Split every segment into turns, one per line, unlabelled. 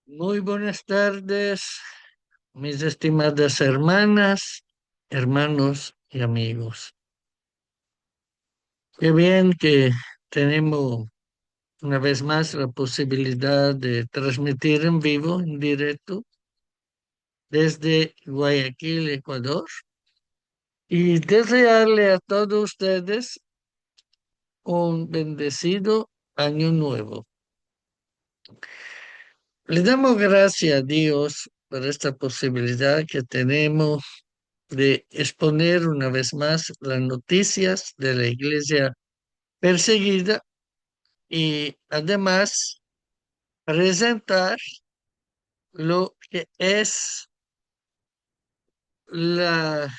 Muy buenas tardes, mis estimadas hermanas, hermanos y amigos. Qué bien que tenemos una vez más la posibilidad de transmitir en vivo, en directo, desde Guayaquil, Ecuador, y desearle a todos ustedes un bendecido año nuevo. Le damos gracias a Dios por esta posibilidad que tenemos de exponer una vez más las noticias de la iglesia perseguida y además presentar lo que es la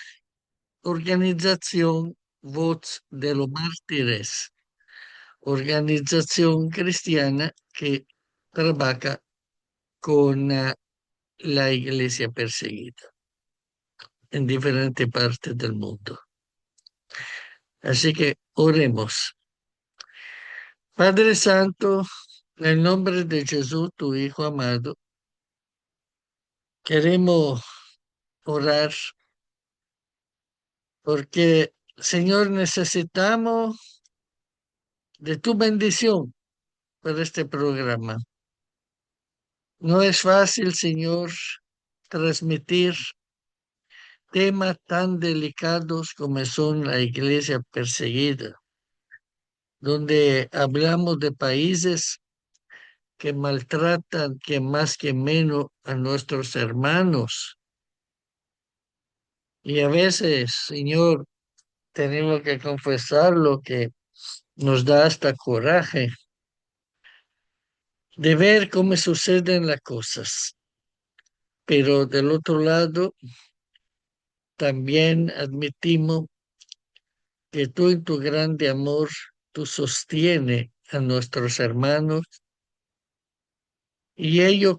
organización Voz de los Mártires, organización cristiana que trabaja con la iglesia perseguida en diferentes partes del mundo. Así que oremos. Padre Santo, en el nombre de Jesús, tu Hijo amado, queremos orar porque, Señor, necesitamos de tu bendición para este programa. No es fácil, Señor, transmitir temas tan delicados como son la iglesia perseguida, donde hablamos de países que maltratan, que más que menos a nuestros hermanos. Y a veces, Señor, tenemos que confesar lo que nos da hasta coraje de ver cómo suceden las cosas. Pero del otro lado, también admitimos que tú en tu grande amor, tú sostienes a nuestros hermanos y ellos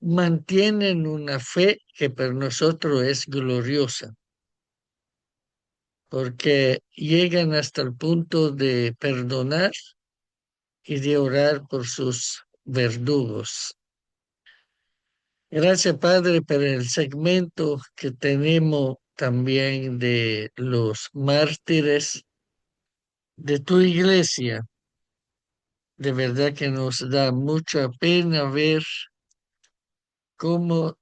mantienen una fe que para nosotros es gloriosa, porque llegan hasta el punto de perdonar y de orar por sus verdugos. Gracias, Padre, por el segmento que tenemos también de los mártires de tu iglesia. De verdad que nos da mucha pena ver cómo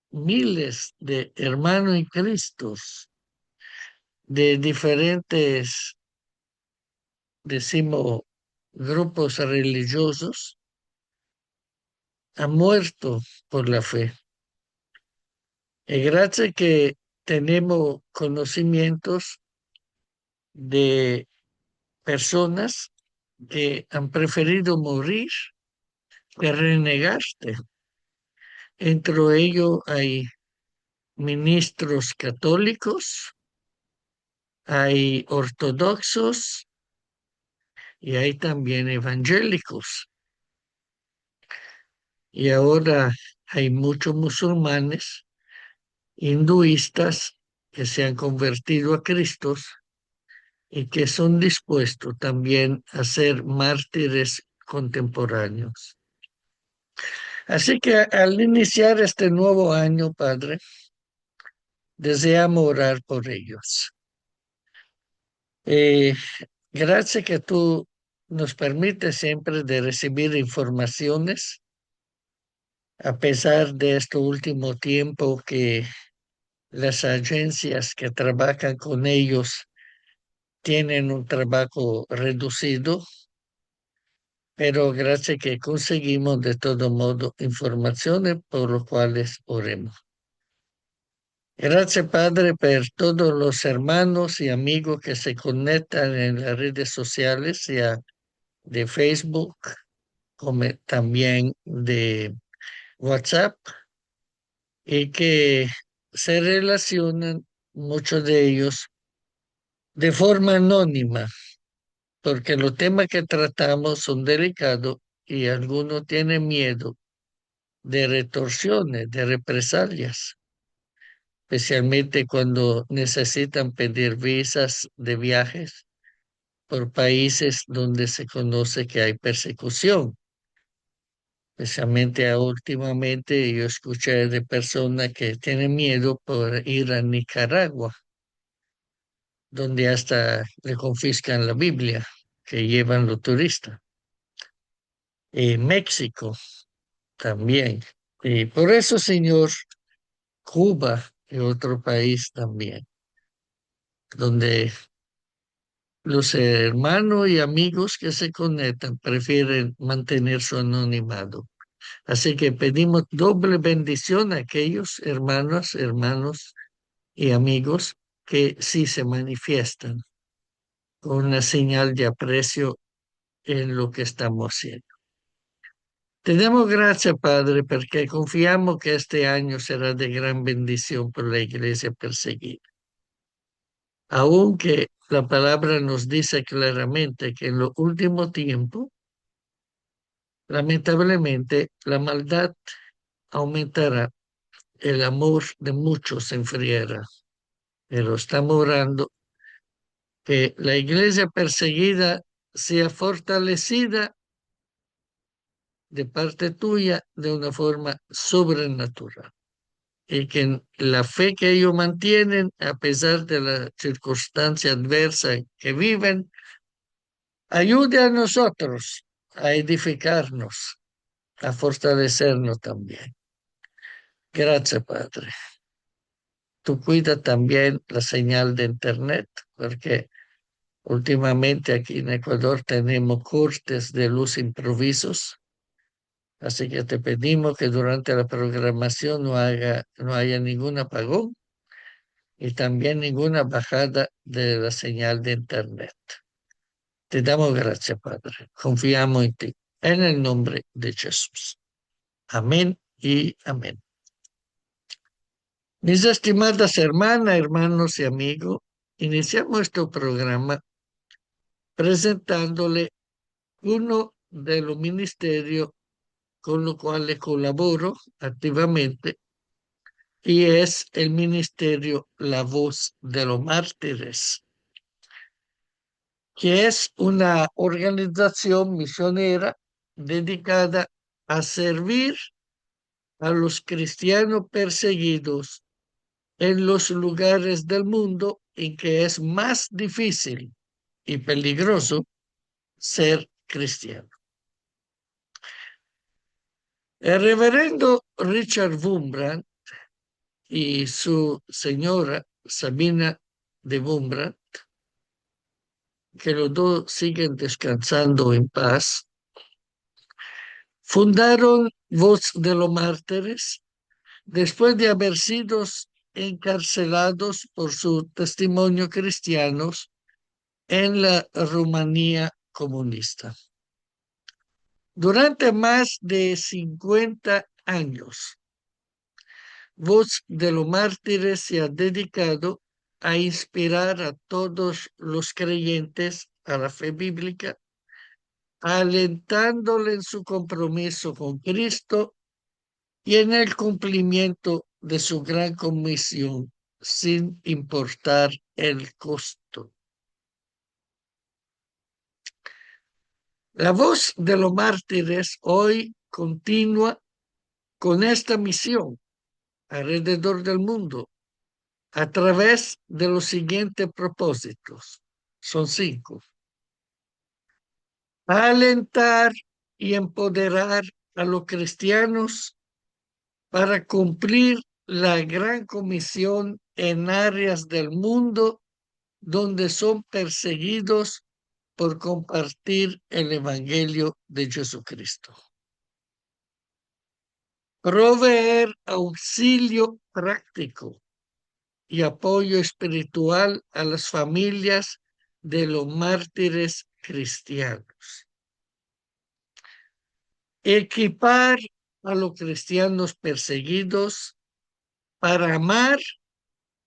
miles de hermanos y cristos de diferentes, decimos, grupos religiosos han muerto por la fe. Y gracias que tenemos conocimientos de personas que han preferido morir que renegarte. Entre ellos hay ministros católicos, hay ortodoxos y hay también evangélicos. Y ahora hay muchos musulmanes, hinduistas que se han convertido a Cristo y que son dispuestos también a ser mártires contemporáneos. Así que al iniciar este nuevo año, Padre, deseamos orar por ellos. Eh, Gracias que tú nos permites siempre de recibir informaciones, a pesar de este último tiempo que las agencias que trabajan con ellos tienen un trabajo reducido, pero gracias que conseguimos de todo modo informaciones por lo cuales oremos. Gracias, Padre, por todos los hermanos y amigos que se conectan en las redes sociales, ya de Facebook, como también de WhatsApp, y que se relacionan, muchos de ellos, de forma anónima, porque los temas que tratamos son delicados y algunos tienen miedo de retorsiones, de represalias, especialmente cuando necesitan pedir visas de viajes por países donde se conoce que hay persecución. especialmente últimamente yo escuché de personas que tienen miedo por ir a Nicaragua, donde hasta le confiscan la Biblia que llevan los turistas. Y México también. Y por eso, señor, Cuba y otro país también, donde los hermanos y amigos que se conectan prefieren mantener su anonimato. Así que pedimos doble bendición a aquellos hermanos y amigos que sí se manifiestan con una señal de aprecio en lo que estamos haciendo. Te damos gracias, Padre, porque confiamos que este año será de gran bendición por la iglesia perseguida. Aunque la palabra nos dice claramente que en los últimos tiempos, lamentablemente, la maldad aumentará, el amor de muchos se enfriará. Pero estamos orando que la iglesia perseguida sea fortalecida de parte tuya de una forma sobrenatural. Y que la fe que ellos mantienen, a pesar de la circunstancia adversa que viven, ayude a nosotros a edificarnos, a fortalecernos también. Gracias, Padre. Tú cuida también la señal de Internet, porque últimamente aquí en Ecuador tenemos cortes de luz improvisos, así que te pedimos que durante la programación no haya ningún apagón y también ninguna bajada de la señal de Internet. Te damos gracias, Padre. Confiamos en ti. En el nombre de Jesús. Amén y amén. Mis estimadas hermanas, hermanos y amigos, iniciamos este programa presentándole uno de los ministerios con los cuales colaboro activamente y es el ministerio La Voz de los Mártires, que es una organización misionera dedicada a servir a los cristianos perseguidos en los lugares del mundo en que es más difícil y peligroso ser cristiano. El reverendo Richard Wurmbrand y su señora Sabina de Wurmbrand, que los dos siguen descansando en paz, fundaron Voz de los Mártires después de haber sido encarcelados por su testimonio cristianos en la Rumanía comunista. Durante más de 50 años, Voz de los Mártires se ha dedicado a inspirar a todos los creyentes a la fe bíblica, alentándole en su compromiso con Cristo y en el cumplimiento de su gran comisión, sin importar el costo. La Voz de los Mártires hoy continúa con esta misión alrededor del mundo a través de los siguientes propósitos. Son 5. Alentar y empoderar a los cristianos para cumplir la gran comisión en áreas del mundo donde son perseguidos por compartir el Evangelio de Jesucristo. Proveer auxilio práctico y apoyo espiritual a las familias de los mártires cristianos. Equipar a los cristianos perseguidos para amar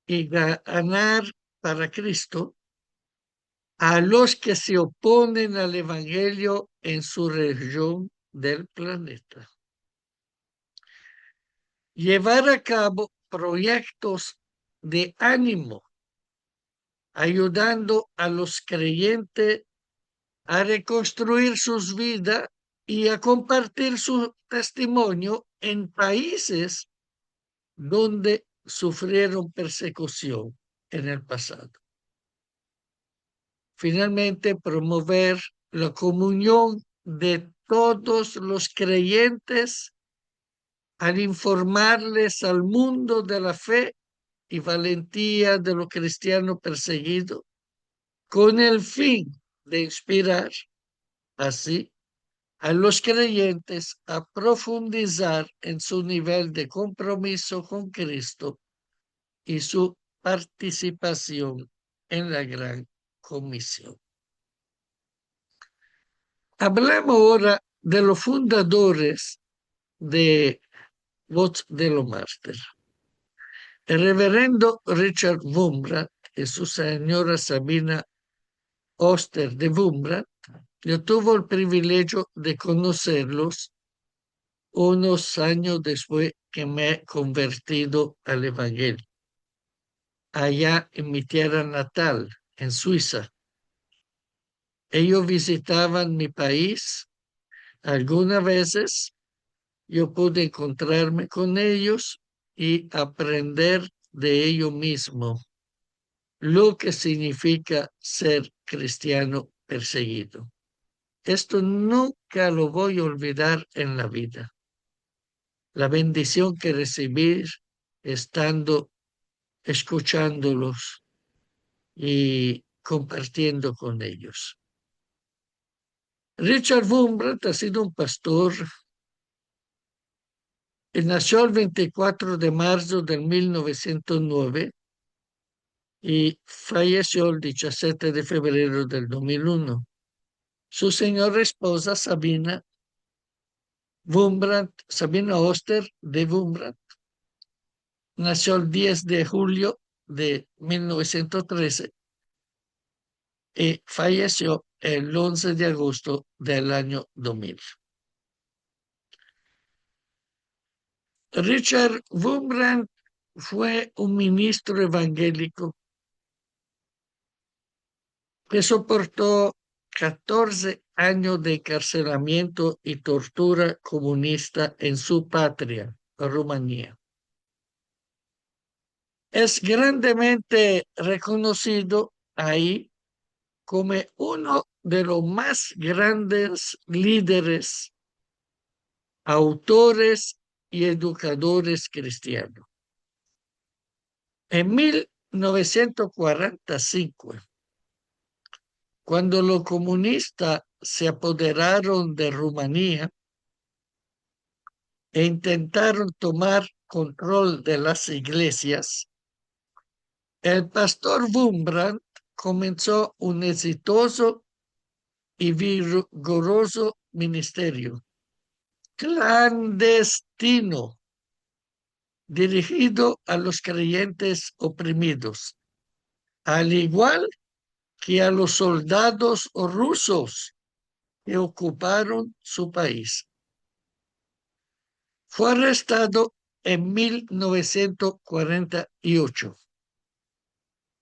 y ganar para Cristo a los que se oponen al Evangelio en su región del planeta. Llevar a cabo proyectos de ánimo, ayudando a los creyentes a reconstruir sus vidas y a compartir su testimonio en países donde sufrieron persecución en el pasado. Finalmente, promover la comunión de todos los creyentes al informarles al mundo de la fe y valentía de los cristianos perseguidos, con el fin de inspirar así a los creyentes a profundizar en su nivel de compromiso con Cristo y su participación en la gran comisión. Hablemos ahora de los fundadores de Voz de los Mártires. El reverendo Richard Wurmbrand y su señora Sabina Oster de Wurmbrand, yo tuve el privilegio de conocerlos unos años después que me he convertido al Evangelio, allá en mi tierra natal, en Suiza. Ellos visitaban mi país algunas veces. Yo pude encontrarme con ellos y aprender de ellos mismos lo que significa ser cristiano perseguido. Esto nunca lo voy a olvidar en la vida. La bendición que recibí estando escuchándolos y compartiendo con ellos. Richard Wurmbrand ha sido un pastor. Él nació el 24 de marzo de 1909 y falleció el 17 de febrero del 2001. Su señora esposa, Sabina Wurmbrand, Sabina Oster de Wurmbrand, nació el 10 de julio de 1913 y falleció el 11 de agosto del año 2000. Richard Wurmbrand fue un ministro evangélico que soportó 14 años de encarcelamiento y tortura comunista en su patria, Rumanía. Es grandemente reconocido ahí como uno de los más grandes líderes, autores y educadores cristianos. En 1945, cuando los comunistas se apoderaron de Rumanía e intentaron tomar control de las iglesias, el pastor Wurmbrand comenzó un exitoso y vigoroso ministerio clandestino dirigido a los creyentes oprimidos, al igual que a los soldados rusos que ocuparon su país. Fue arrestado en 1948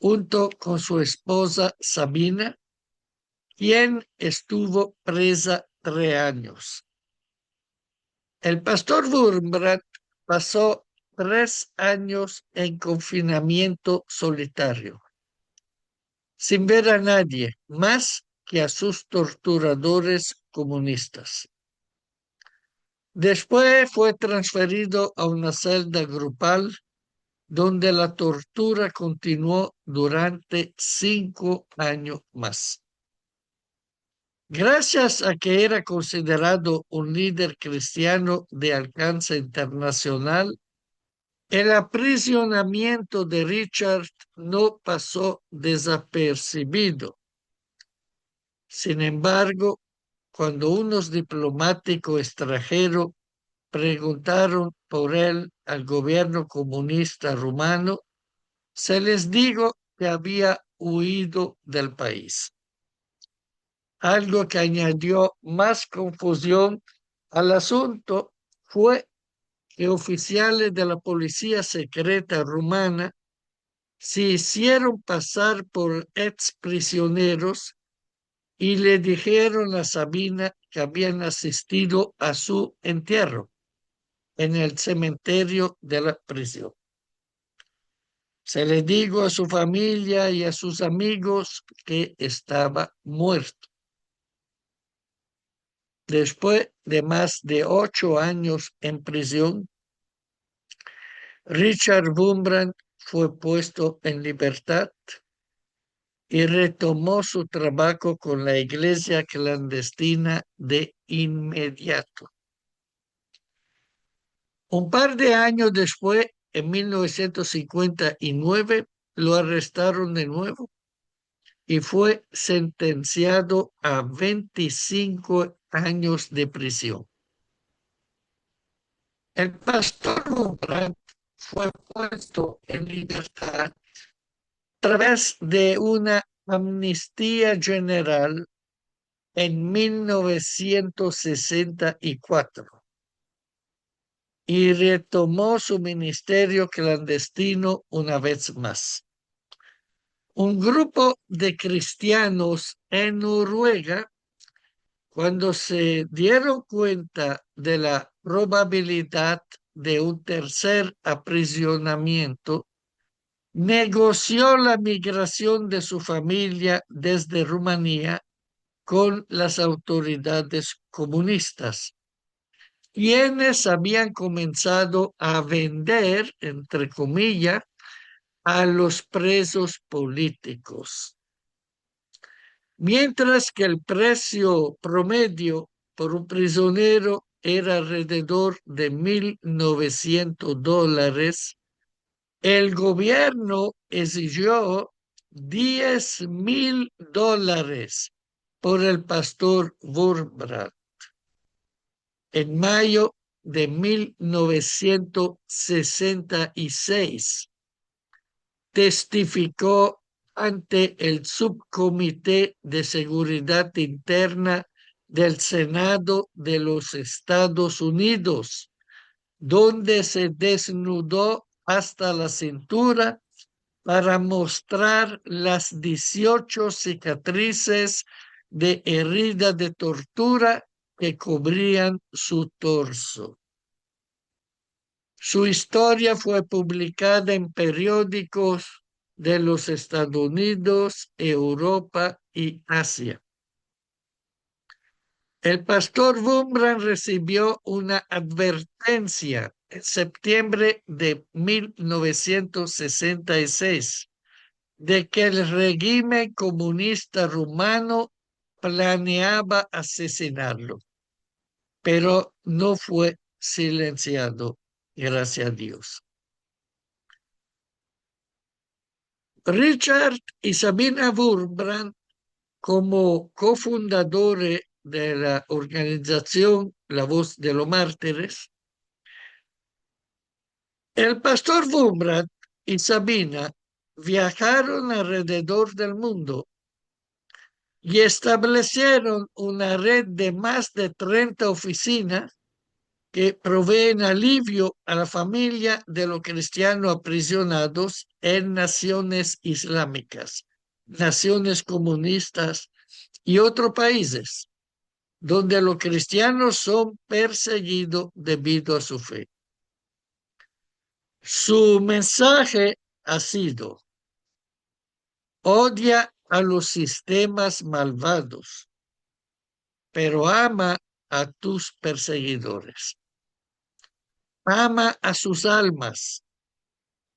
junto con su esposa Sabina, quien estuvo presa 3 años. El pastor Wurmbrand pasó 3 años en confinamiento solitario, sin ver a nadie más que a sus torturadores comunistas. Después fue transferido a una celda grupal donde la tortura continuó durante 5 años más. Gracias a que era considerado un líder cristiano de alcance internacional, el aprisionamiento de Richard no pasó desapercibido. Sin embargo, cuando unos diplomáticos extranjeros preguntaron por él al gobierno comunista rumano, se les dijo que había huido del país. Algo que añadió más confusión al asunto fue que oficiales de la policía secreta rumana se hicieron pasar por exprisioneros y le dijeron a Sabina que habían asistido a su entierro en el cementerio de la prisión. Se le dijo a su familia y a sus amigos que estaba muerto. Después de más de 8 años en prisión, Richard Wurmbrand fue puesto en libertad y retomó su trabajo con la iglesia clandestina de inmediato. Un par de años después, en 1959, lo arrestaron de nuevo y fue sentenciado a 25 años de prisión. El pastor Wurmbrand fue puesto en libertad a través de una amnistía general en 1964 y retomó su ministerio clandestino una vez más. Un grupo de cristianos en Noruega, cuando se dieron cuenta de la probabilidad de un tercer aprisionamiento, negoció la migración de su familia desde Rumanía con las autoridades comunistas, quienes habían comenzado a vender, entre comillas, a los presos políticos. Mientras que el precio promedio por un prisionero era alrededor de $1,900, el gobierno exigió $10,000 por el pastor Wurmbrand. En mayo de 1966, testificó ante el Subcomité de Seguridad Interna del Senado de los Estados Unidos, donde se desnudó hasta la cintura para mostrar las 18 cicatrices de herida de tortura que cubrían su torso. Su historia fue publicada en periódicos de los Estados Unidos, Europa y Asia. El pastor Wurmbrand recibió una advertencia en septiembre de 1966 de que el régimen comunista rumano planeaba asesinarlo, pero no fue silenciado, gracias a Dios. Richard y Sabina Wurmbrand, como cofundadores de la organización La Voz de los Mártires, el pastor Wurmbrand y Sabina viajaron alrededor del mundo y establecieron una red de más de 30 oficinas que proveen alivio a la familia de los cristianos aprisionados en naciones islámicas, naciones comunistas y otros países donde los cristianos son perseguidos debido a su fe. Su mensaje ha sido: odia a los sistemas malvados, pero ama a tus perseguidores. Ama a sus almas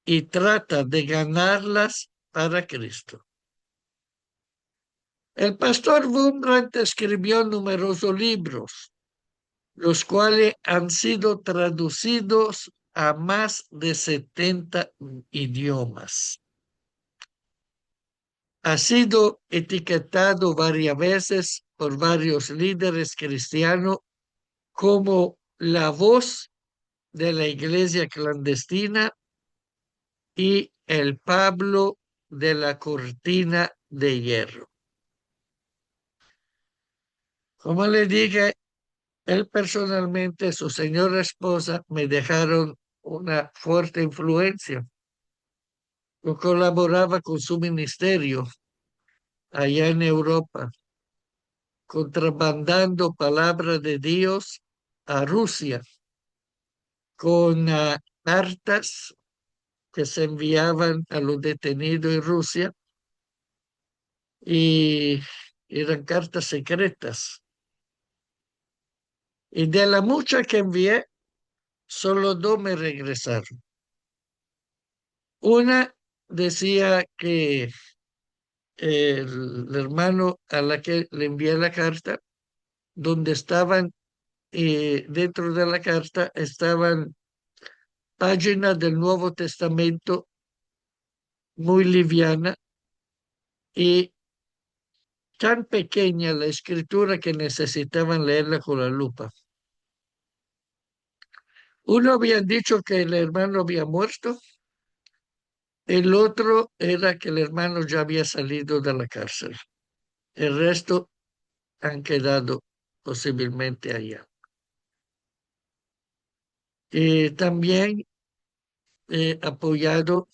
y trata de ganarlas para Cristo. El pastor Wurmbrand escribió numerosos libros, los cuales han sido traducidos a más de 70 idiomas. Ha sido etiquetado varias veces por varios líderes cristianos como la voz de la iglesia clandestina y el Pablo de la cortina de hierro. Como le dije, él personalmente, su señora esposa, me dejaron una fuerte influencia. Yo colaboraba con su ministerio allá en Europa contrabandando palabra de Dios a Rusia con cartas que se enviaban a los detenidos en Rusia y eran cartas secretas. Y de las muchas que envié, solo dos me regresaron. Una decía que el hermano a la que le envié la carta, donde estaban, dentro de la carta, estaban páginas del Nuevo Testamento muy liviana y tan pequeña la escritura que necesitaban leerla con la lupa. Uno habían dicho que el hermano había muerto, el otro era que el hermano ya había salido de la cárcel. El resto han quedado posiblemente allá. También he apoyado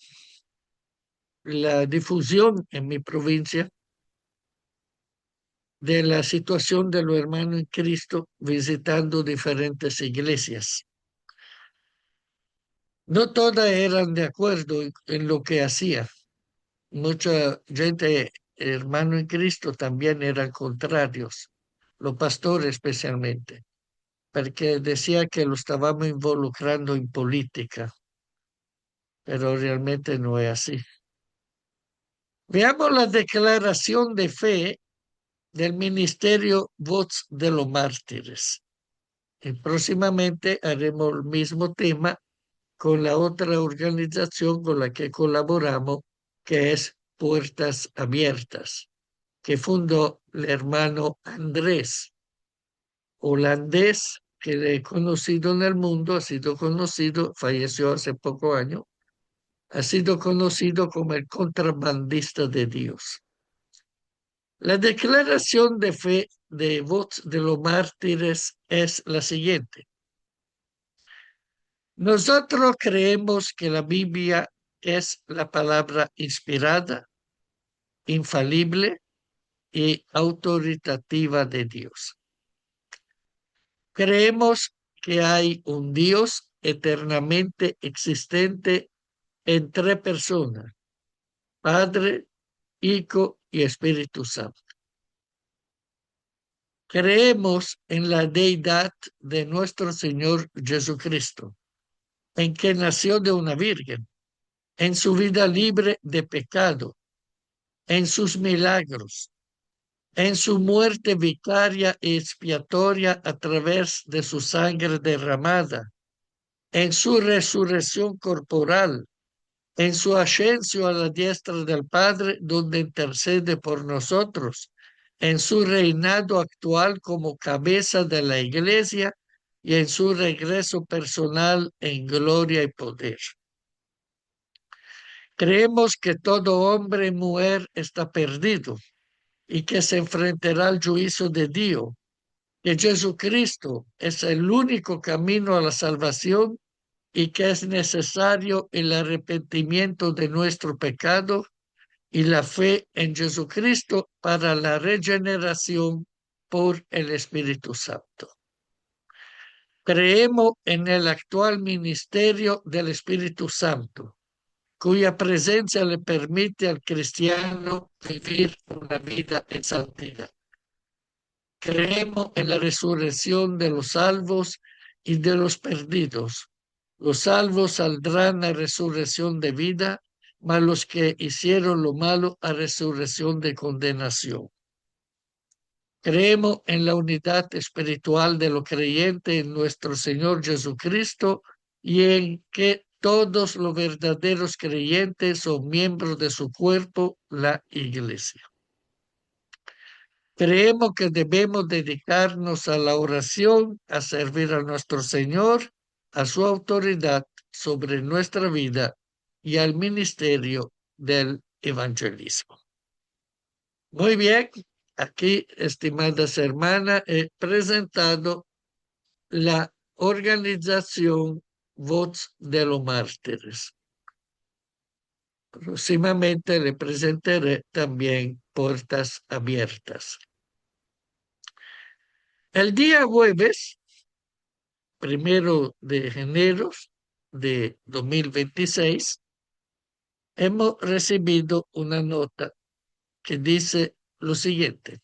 la difusión en mi provincia de la situación de los hermanos en Cristo visitando diferentes iglesias. No todas eran de acuerdo en lo que hacía. Mucha gente, hermano en Cristo, también eran contrarios, los pastores especialmente, porque decía que lo estábamos involucrando en política, pero realmente no es así. Veamos la declaración de fe del Ministerio Voz de los Mártires. Y próximamente haremos el mismo tema con la otra organización con la que colaboramos, que es Puertas Abiertas, que fundó el hermano Andrés, holandés, que he conocido en el mundo, ha sido conocido, falleció hace poco años, ha sido conocido como el contrabandista de Dios. La declaración de fe de Voz de los Mártires es la siguiente. Nosotros creemos que la Biblia es la palabra inspirada, infalible y autoritativa de Dios. Creemos que hay un Dios eternamente existente en tres personas, Padre, Hijo y Espíritu Santo. Creemos en la deidad de nuestro Señor Jesucristo, en que nació de una virgen, en su vida libre de pecado, en sus milagros, en su muerte vicaria y expiatoria a través de su sangre derramada, en su resurrección corporal, en su ascenso a la diestra del Padre, donde intercede por nosotros, en su reinado actual como cabeza de la Iglesia y en su regreso personal en gloria y poder. Creemos que todo hombre y mujer está perdido y que se enfrentará al juicio de Dios, que Jesucristo es el único camino a la salvación y que es necesario el arrepentimiento de nuestro pecado y la fe en Jesucristo para la regeneración por el Espíritu Santo. Creemos en el actual ministerio del Espíritu Santo, cuya presencia le permite al cristiano vivir una vida en santidad. Creemos en la resurrección de los salvos y de los perdidos. Los salvos saldrán a resurrección de vida, mas los que hicieron lo malo a resurrección de condenación. Creemos en la unidad espiritual de los creyentes en nuestro Señor Jesucristo y en que todos los verdaderos creyentes son miembros de su cuerpo, la Iglesia. Creemos que debemos dedicarnos a la oración, a servir a nuestro Señor, a su autoridad sobre nuestra vida y al ministerio del evangelismo. Muy bien, aquí, estimadas hermanas, he presentado la organización Voz de los Mártires. Próximamente le presentaré también Puertas Abiertas. El día jueves, 1 de enero de 2026, hemos recibido una nota que dice lo siguiente.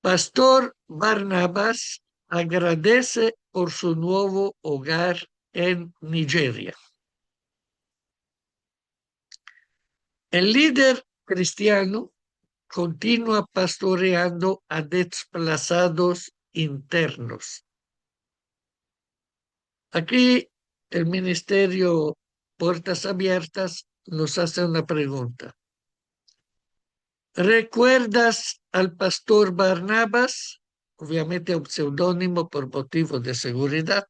Pastor Barnabas agradece por su nuevo hogar en Nigeria. El líder cristiano continúa pastoreando a desplazados internos. Aquí el ministerio Puertas Abiertas nos hace una pregunta. ¿Recuerdas al pastor Barnabas? Obviamente un seudónimo por motivos de seguridad.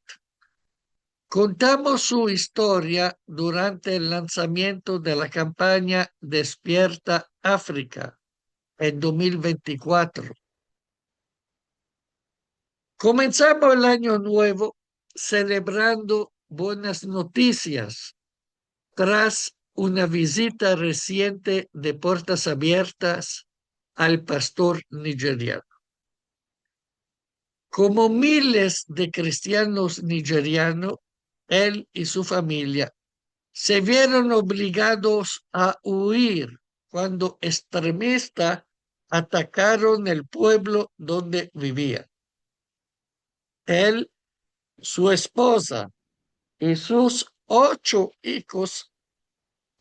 Contamos su historia durante el lanzamiento de la campaña Despierta África en 2024. Comenzamos el año nuevo celebrando buenas noticias tras una visita reciente de Puertas Abiertas al pastor nigeriano. Como miles de cristianos nigerianos, él y su familia se vieron obligados a huir cuando extremistas atacaron el pueblo donde vivía. Él, su esposa y sus 8 hijos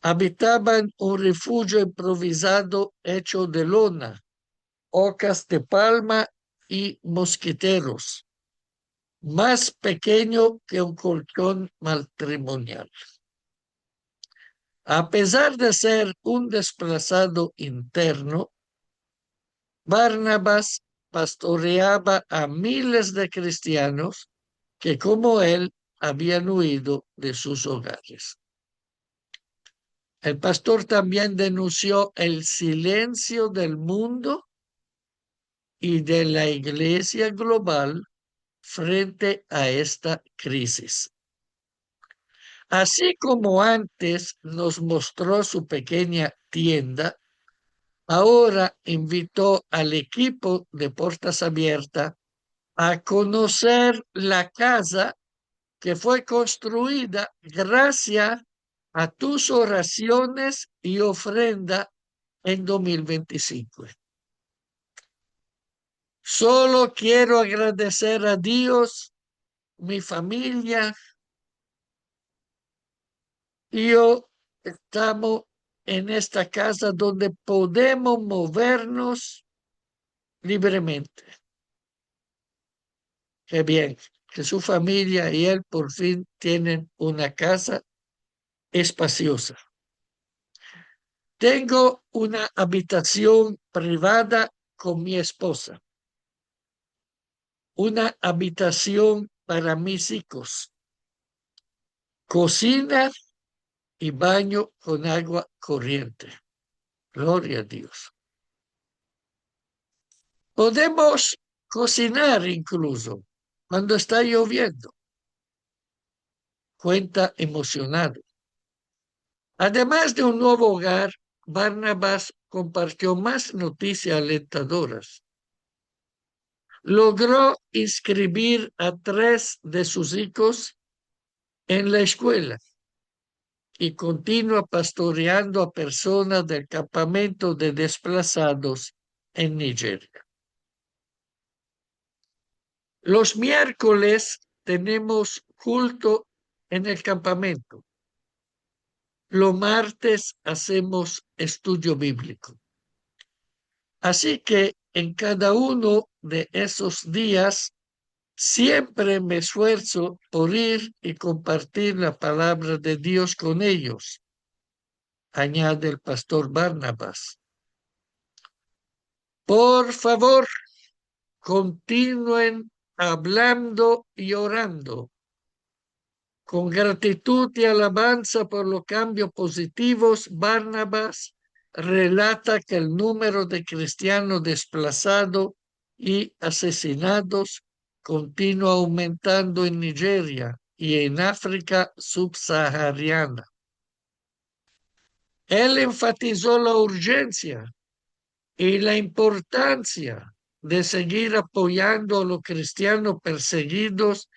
habitaban un refugio improvisado hecho de lona, hojas de palma y mosquiteros, más pequeño que un colchón matrimonial. A pesar de ser un desplazado interno, Barnabas pastoreaba a miles de cristianos que, como él, habían huido de sus hogares. El pastor también denunció el silencio del mundo y de la iglesia global frente a esta crisis. Así como antes nos mostró su pequeña tienda, ahora invitó al equipo de Puertas Abiertas a conocer la casa que fue construida gracias a tus oraciones y ofrenda en 2025. Solo quiero agradecer a Dios, mi familia y yo estamos en esta casa donde podemos movernos libremente. Qué bien, que su familia y él por fin tienen una casa espaciosa. Tengo una habitación privada con mi esposa, una habitación para mis hijos, cocina y baño con agua corriente. Gloria a Dios. Podemos cocinar incluso cuando está lloviendo. Cuenta emocionado. Además de un nuevo hogar, Barnabas compartió más noticias alentadoras. Logró inscribir a 3 de sus hijos en la escuela y continúa pastoreando a personas del campamento de desplazados en Nigeria. Los miércoles tenemos culto en el campamento. Los martes hacemos estudio bíblico. Así que en cada uno de esos días siempre me esfuerzo por ir y compartir la palabra de Dios con ellos, añade el pastor Barnabas. Por favor, continúen hablando y orando. Con gratitud y alabanza por los cambios positivos, Barnabas relata que el número de cristianos desplazados y asesinados continúa aumentando en Nigeria y en África subsahariana. Él enfatizó la urgencia y la importancia de seguir apoyando a los cristianos perseguidos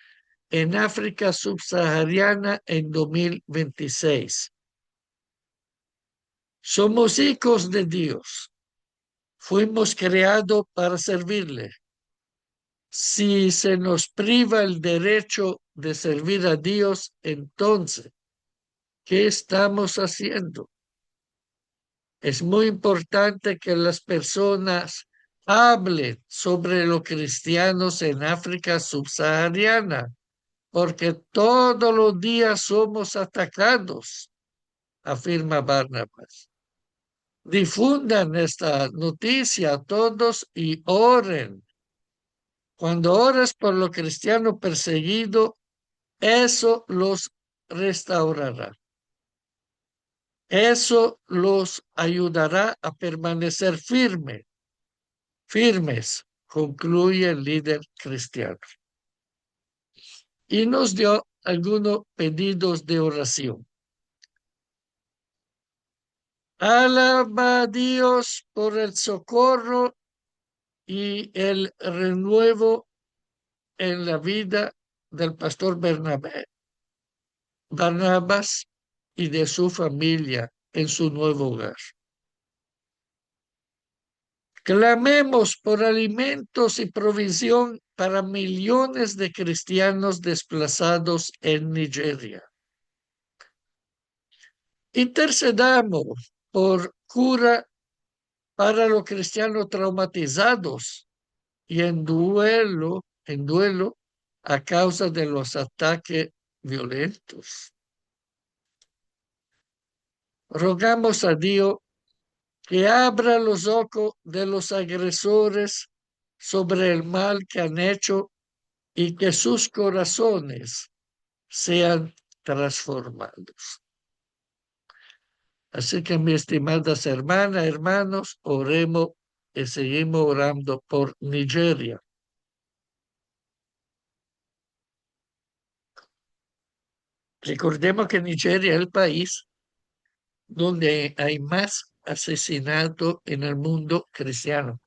en África subsahariana en 2026. Somos hijos de Dios. Fuimos creados para servirle. Si se nos priva el derecho de servir a Dios, entonces, ¿qué estamos haciendo? Es muy importante que las personas hablen sobre los cristianos en África subsahariana, porque todos los días somos atacados, afirma Barnabas. Difundan esta noticia a todos y oren. Cuando ores por los cristianos perseguidos, eso los restaurará. Eso los ayudará a permanecer firmes, concluye el líder cristiano. Y nos dio algunos pedidos de oración. Alaba a Dios por el socorro y el renuevo en la vida del pastor Barnabas y de su familia en su nuevo hogar. Clamemos por alimentos y provisión para millones de cristianos desplazados en Nigeria. Intercedamos por cura para los cristianos traumatizados y en duelo a causa de los ataques violentos. Rogamos a Dios que abra los ojos de los agresores sobre el mal que han hecho y que sus corazones sean transformados. Así que, mis estimadas hermanas, hermanos, oremos y seguimos orando por Nigeria. Recordemos que Nigeria es el país donde hay más asesinatos en el mundo cristiano.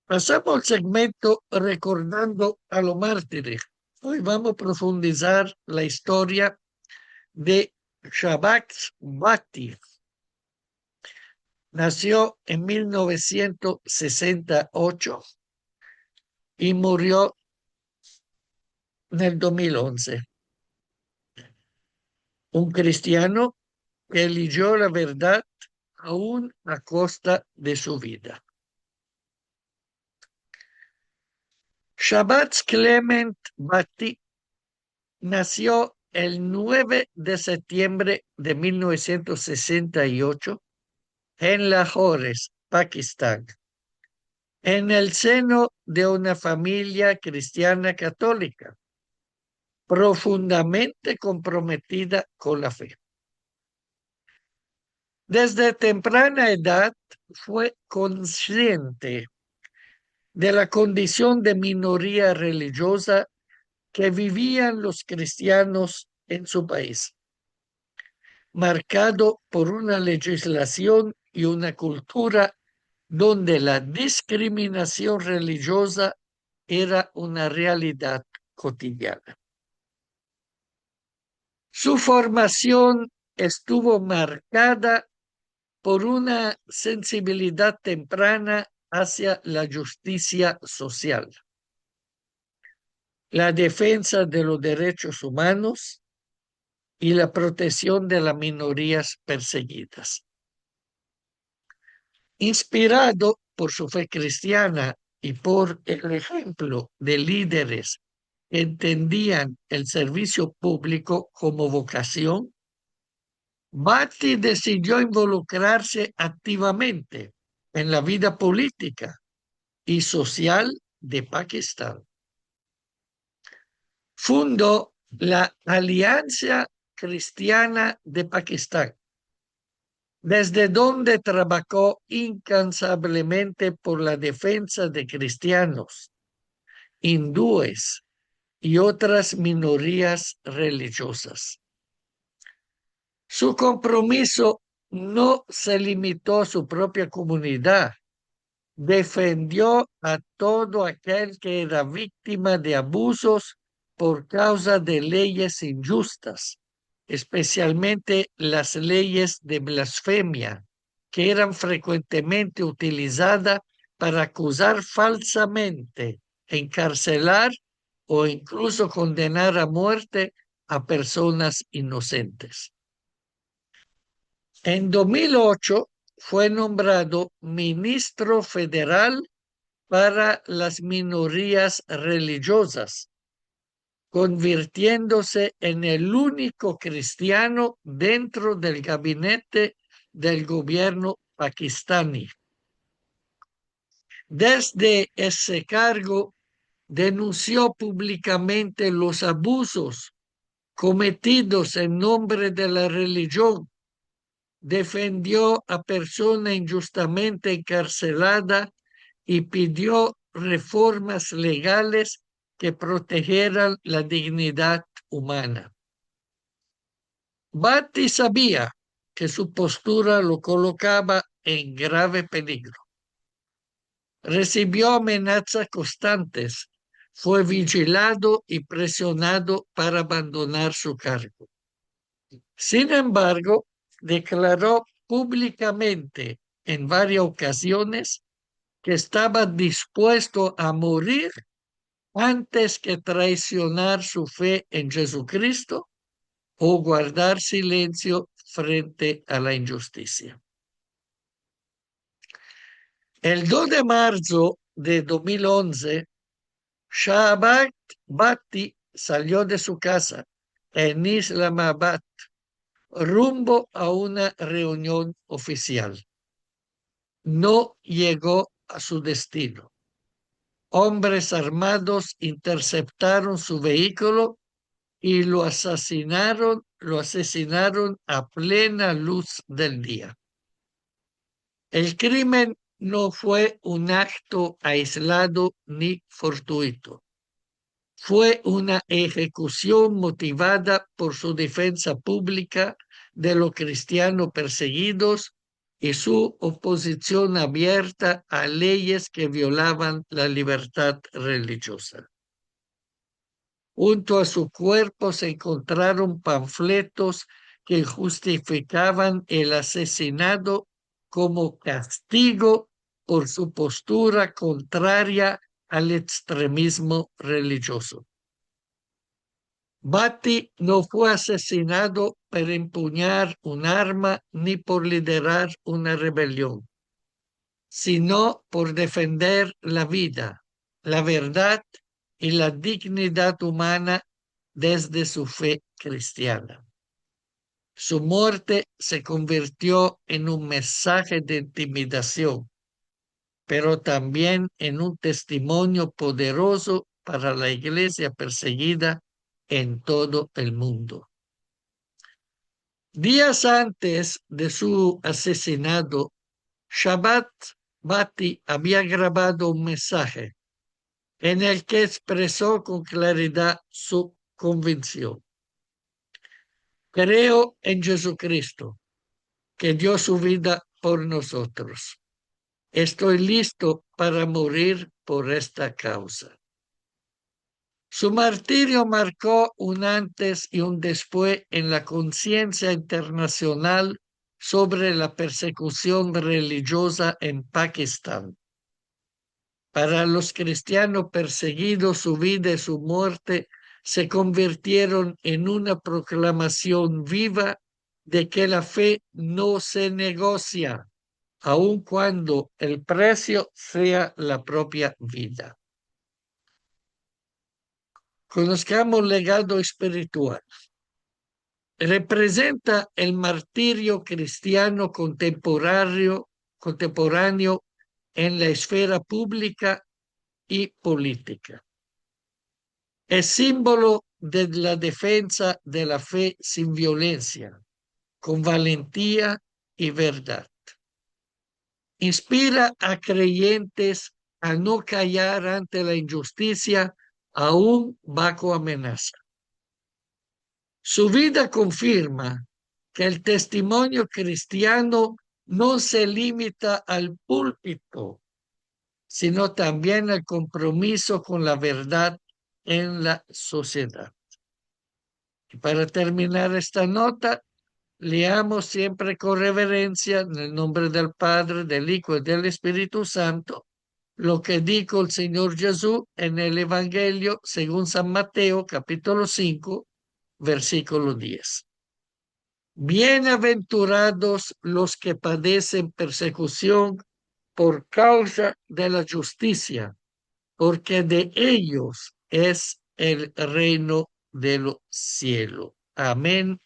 Pasamos al segmento recordando a los mártires. Hoy vamos a profundizar la historia de Shabat Bati. Nació en 1968 y murió en el 2011. Un cristiano que eligió la verdad aún a costa de su vida. Shabat Clement Bati nació el 9 de septiembre de 1968 en Lahore, Pakistán, en el seno de una familia cristiana católica, profundamente comprometida con la fe. Desde temprana edad fue consciente de la condición de minoría religiosa que vivían los cristianos en su país, marcado por una legislación y una cultura donde la discriminación religiosa era una realidad cotidiana. Su formación estuvo marcada por una sensibilidad temprana hacia la justicia social, la defensa de los derechos humanos y la protección de las minorías perseguidas. Inspirado por su fe cristiana y por el ejemplo de líderes que entendían el servicio público como vocación, Bhatti decidió involucrarse activamente en la vida política y social de Pakistán. Fundó la Alianza Cristiana de Pakistán, desde donde trabajó incansablemente por la defensa de cristianos, hindúes y otras minorías religiosas. Su compromiso no se limitó a su propia comunidad, defendió a todo aquel que era víctima de abusos por causa de leyes injustas, especialmente las leyes de blasfemia, que eran frecuentemente utilizadas para acusar falsamente, encarcelar o incluso condenar a muerte a personas inocentes. En 2008 fue nombrado ministro federal para las minorías religiosas, convirtiéndose en el único cristiano dentro del gabinete del gobierno pakistaní. Desde ese cargo denunció públicamente los abusos cometidos en nombre de la religión, defendió a persona injustamente encarcelada y pidió reformas legales que protegieran la dignidad humana. Bhatti sabía que su postura lo colocaba en grave peligro. Recibió amenazas constantes, fue vigilado y presionado para abandonar su cargo. Sin embargo, declaró públicamente en varias ocasiones que estaba dispuesto a morir antes que traicionar su fe en Jesucristo o guardar silencio frente a la injusticia. El 2 de marzo de 2011, Shahab Bhatti salió de su casa en Islamabad rumbo a una reunión oficial. No llegó a su destino. Hombres armados interceptaron su vehículo y lo asesinaron a plena luz del día. El crimen no fue un acto aislado ni fortuito. Fue una ejecución motivada por su defensa pública de los cristianos perseguidos y su oposición abierta a leyes que violaban la libertad religiosa. Junto a su cuerpo se encontraron panfletos que justificaban el asesinato como castigo por su postura contraria al extremismo religioso. Bhatti no fue asesinado por empuñar un arma ni por liderar una rebelión, sino por defender la vida, la verdad y la dignidad humana desde su fe cristiana. Su muerte se convirtió en un mensaje de intimidación, pero también en un testimonio poderoso para la iglesia perseguida en todo el mundo. Días antes de su asesinato, Shahab Bhatti había grabado un mensaje en el que expresó con claridad su convicción. Creo en Jesucristo, que dio su vida por nosotros. Estoy listo para morir por esta causa. Su martirio marcó un antes y un después en la conciencia internacional sobre la persecución religiosa en Pakistán. Para los cristianos perseguidos, su vida y su muerte se convirtieron en una proclamación viva de que la fe no se negocia, aun cuando el precio sea la propia vida. Conozcamos el legado espiritual. Representa el martirio cristiano contemporáneo en la esfera pública y política. Es símbolo de la defensa de la fe sin violencia, con valentía y verdad. Inspira a creyentes a no callar ante la injusticia, aún bajo amenaza. Su vida confirma que el testimonio cristiano no se limita al púlpito, sino también al compromiso con la verdad en la sociedad. Y para terminar esta nota, leamos siempre con reverencia en el nombre del Padre, del Hijo y del Espíritu Santo lo que dijo el Señor Jesús en el Evangelio según San Mateo, capítulo 5, versículo 10. Bienaventurados los que padecen persecución por causa de la justicia, porque de ellos es el reino de los cielos. Amén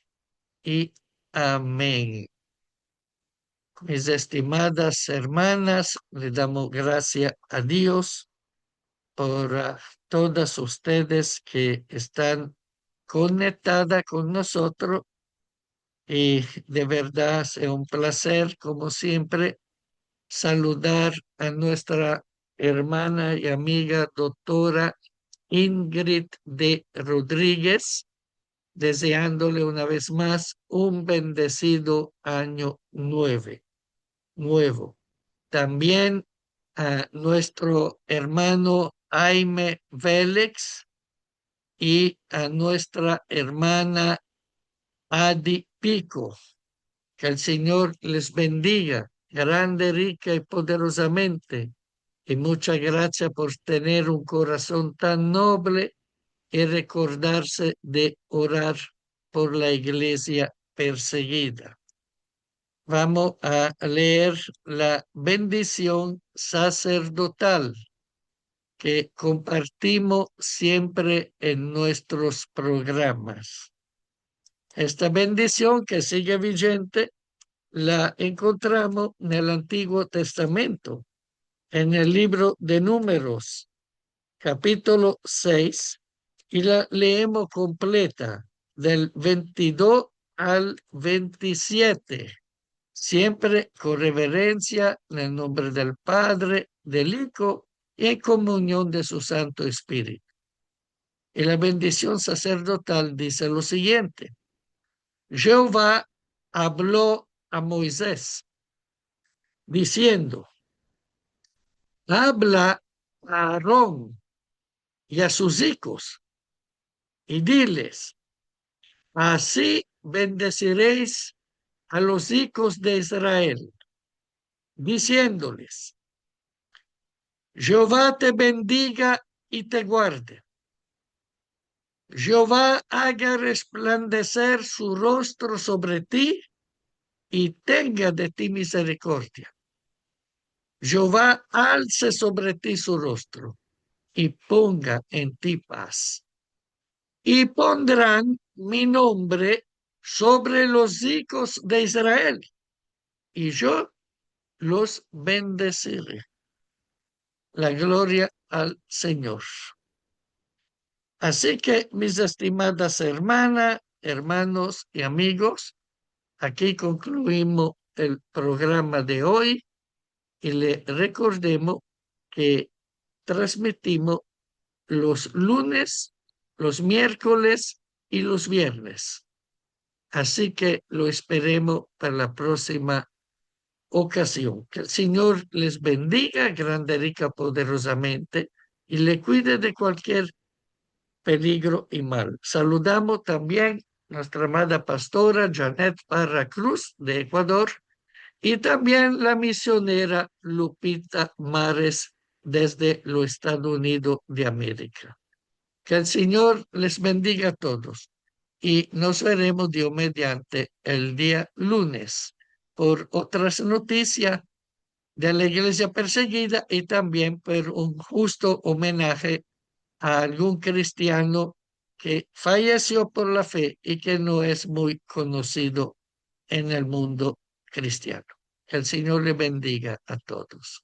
y amén. Mis estimadas hermanas, le damos gracias a Dios por todas ustedes que están conectadas con nosotros y de verdad es un placer, como siempre, saludar a nuestra hermana y amiga doctora Ingrid de Rodríguez, deseándole una vez más un bendecido año nuevo. También a nuestro hermano Jaime Vélez y a nuestra hermana Adi Pico. Que el Señor les bendiga grande, rica y poderosamente. Y muchas gracias por tener un corazón tan noble y recordarse de orar por la iglesia perseguida. Vamos a leer la bendición sacerdotal que compartimos siempre en nuestros programas. Esta bendición que sigue vigente la encontramos en el Antiguo Testamento, en el libro de Números, capítulo 6, y la leemos completa del 22 al 27, siempre con reverencia en el nombre del Padre, del Hijo y en comunión de su Santo Espíritu. Y la bendición sacerdotal dice lo siguiente: Jehová habló a Moisés diciendo: habla a Aarón y a sus hijos y diles: así bendeciréis a los hijos de Israel, diciéndoles: Jehová te bendiga y te guarde. Jehová haga resplandecer su rostro sobre ti y tenga de ti misericordia. Jehová alce sobre ti su rostro y ponga en ti paz. Y pondrán mi nombre sobre los hijos de Israel, y yo los bendeciré. La gloria al Señor. Así que, mis estimadas hermanas, hermanos y amigos, aquí concluimos el programa de hoy y le recordemos que transmitimos los lunes, los miércoles y los viernes. Así que lo esperemos para la próxima ocasión. Que el Señor les bendiga grande, rica, poderosamente y le cuide de cualquier peligro y mal. Saludamos también a nuestra amada pastora Janet Parra Cruz de Ecuador y también la misionera Lupita Mares desde los Estados Unidos de América. Que el Señor les bendiga a todos y nos veremos Dios mediante el día lunes por otras noticias de la iglesia perseguida y también por un justo homenaje a algún cristiano que falleció por la fe y que no es muy conocido en el mundo cristiano. Que el Señor le bendiga a todos.